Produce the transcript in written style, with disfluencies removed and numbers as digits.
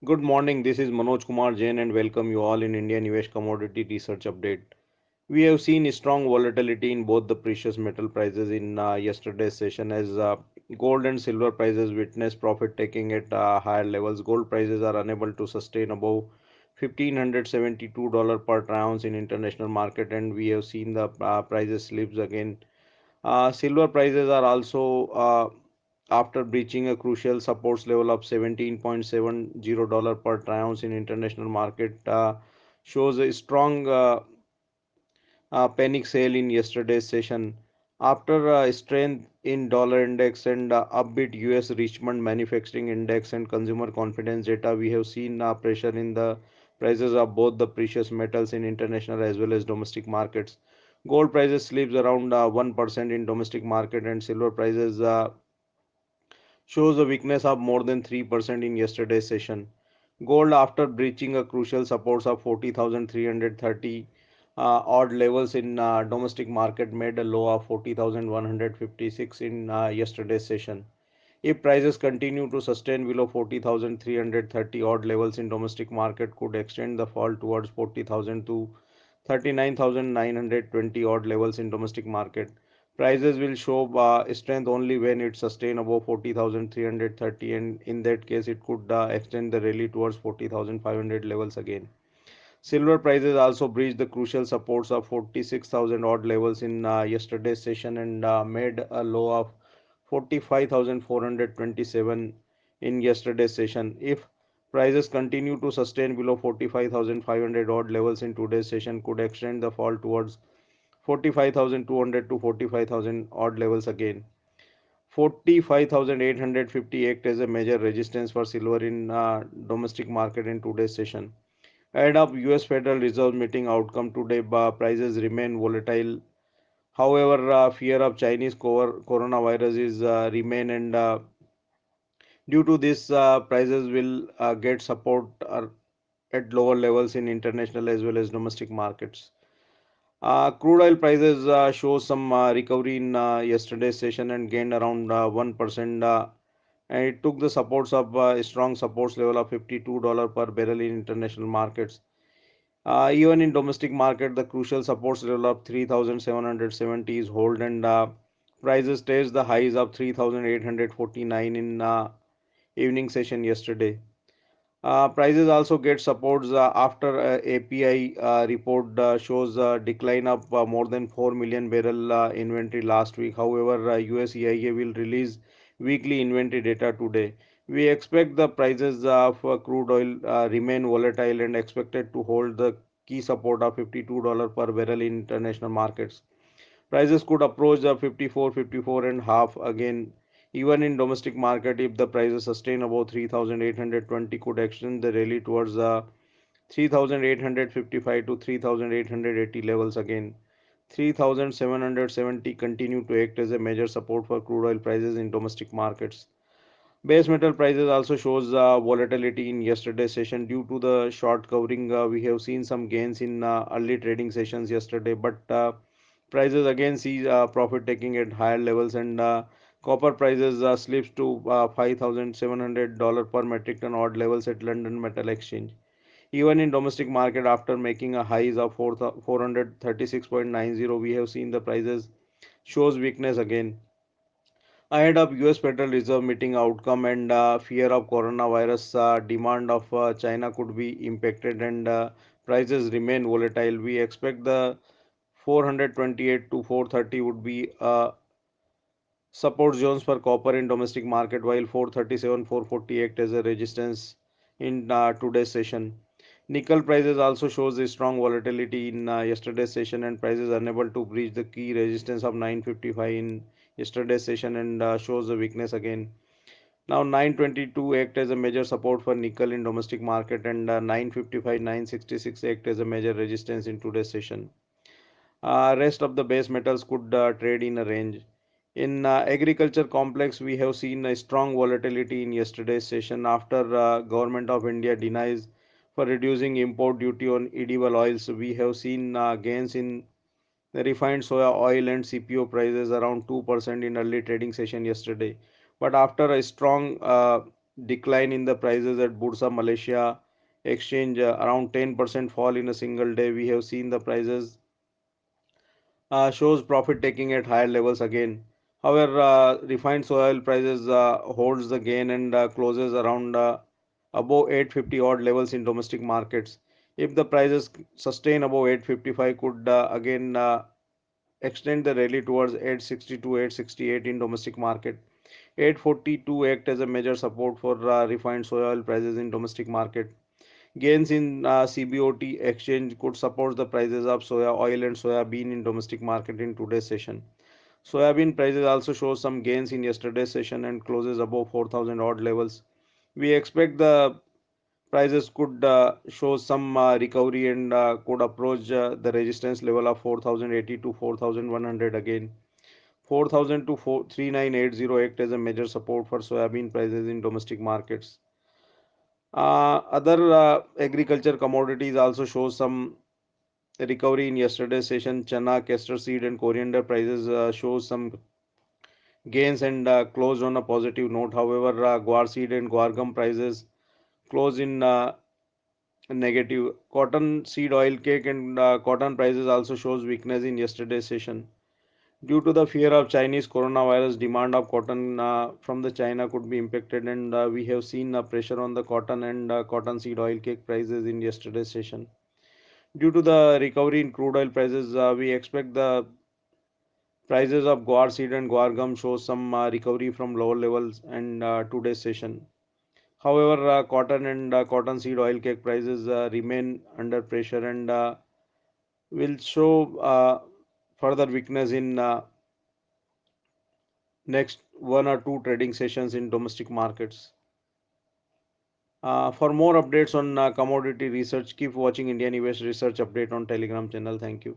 Good morning. This is Manoj Jain and welcome you all in IndiaNivesh Commodity Research Update. We have seen strong volatility in both the precious metal prices in yesterday's session as gold and silver prices witnessed profit taking at higher levels. Gold prices are unable to sustain above $1,572 per ounce in international market, and we have seen the prices slips again. Silver prices are also after breaching a crucial support level of $17.70 per ounce in international market, shows a strong panic sale in yesterday's session. After strength in dollar index and upbeat US Richmond manufacturing index and consumer confidence data, we have seen pressure in the prices of both the precious metals in international as well as domestic markets. Gold prices slips around 1% in domestic market, and silver prices shows a weakness of more than 3% in yesterday's session. Gold, after breaching a crucial supports of 40,330 odd levels in domestic market, made a low of 40,156 in yesterday's session. If prices continue to sustain below 40,330 odd levels in domestic market, could extend the fall towards 40,000 to 39,920 odd levels in domestic market. Prices will show strength only when it sustain above 40,330, and in that case it could extend the rally towards 40,500 levels again. Silver prices also breached the crucial supports of 46,000 odd levels in yesterday's session and made a low of 45,427 in yesterday's session. If prices continue to sustain below 45,500 odd levels in today's session, could extend the fall towards 45,200 to 45,000 odd levels again. 45,850 act as a major resistance for silver in domestic market in today's session. Ahead of US Federal Reserve meeting outcome today, prices remain volatile. However, fear of Chinese coronavirus is remain, and due to this, prices will get support at lower levels in international as well as domestic markets. Crude oil prices show some recovery in yesterday's session and gained around 1%. And it took the supports of strong supports level of $52 per barrel in international markets. Even in domestic market, the crucial supports level of 3,770 is hold, and prices stays the highs of 3,849 in evening session yesterday. Prices also get supports after API report shows a decline of more than 4 million barrel inventory last week. However, US EIA will release weekly inventory data today. We expect the prices of crude oil remain volatile and expected to hold the key support of $52 per barrel in international markets. Prices could approach the 54, 54 and half again. Even in domestic market, if the prices sustain above 3,820, could extend the rally towards the 3,855 to 3,880 levels again. 3,770 continue to act as a major support for crude oil prices in domestic markets. Base metal prices also shows volatility in yesterday's session due to the short covering. We have seen some gains in early trading sessions yesterday, but prices again see profit taking at higher levels, and copper prices slips to $5,700 per metric ton odd levels at London Metal Exchange. Even in domestic market, after making a highs of 436.90, we have seen the prices shows weakness again. Ahead of US Federal Reserve meeting outcome and fear of coronavirus, demand of China could be impacted, and prices remain volatile. We expect the 428 to 430 would be support zones for copper in domestic market, while 437 440 act as a resistance in today's session. Nickel prices also shows a strong volatility in yesterday's session, and prices unable to breach the key resistance of 955 in yesterday's session, and shows the weakness again. Now 922 act as a major support for nickel in domestic market, and 955 966 act as a major resistance in today's session. Rest of the base metals could trade in a range. In agriculture complex, we have seen a strong volatility in yesterday's session after government of India denies for reducing import duty on edible oils. We have seen gains in the refined soya oil and CPO prices around 2% in early trading session yesterday. But after a strong decline in the prices at Bursa Malaysia exchange, around 10% fall in a single day. We have seen the prices shows profit taking at higher levels again. However, refined soy oil prices holds the gain and closes around above 850 odd levels in domestic markets. If the prices sustain above 855, could again extend the rally towards 860 to 868 in domestic market. 842 act as a major support for refined soy oil prices in domestic market. Gains in CBOT exchange could support the prices of soya oil and soya bean in domestic market in today's session. Soybean prices also show some gains in yesterday's session and closes above 4,000 odd levels. We expect the prices could show some recovery and could approach the resistance level of 4,080 to 4,100 again. 4,000 to 3980 act as a major support for soybean prices in domestic markets. Other agriculture commodities also show some recovery in yesterday's session. Chana, castor seed, and coriander prices show some gains and closed on a positive note. However, guar seed and guar gum prices closed in negative. Cotton seed oil cake and cotton prices also shows weakness in yesterday's session. Due to the fear of Chinese coronavirus, demand of cotton from the China could be impacted, and we have seen pressure on the cotton and cotton seed oil cake prices in yesterday's session. Due to the recovery in crude oil prices, we expect the prices of guar seed and guar gum show some recovery from lower levels in today's session. However, cotton and cotton seed oil cake prices remain under pressure and will show further weakness in next one or two trading sessions in domestic markets. For more updates on commodity research, keep watching IndiaNivesh research update on Telegram channel. Thank you.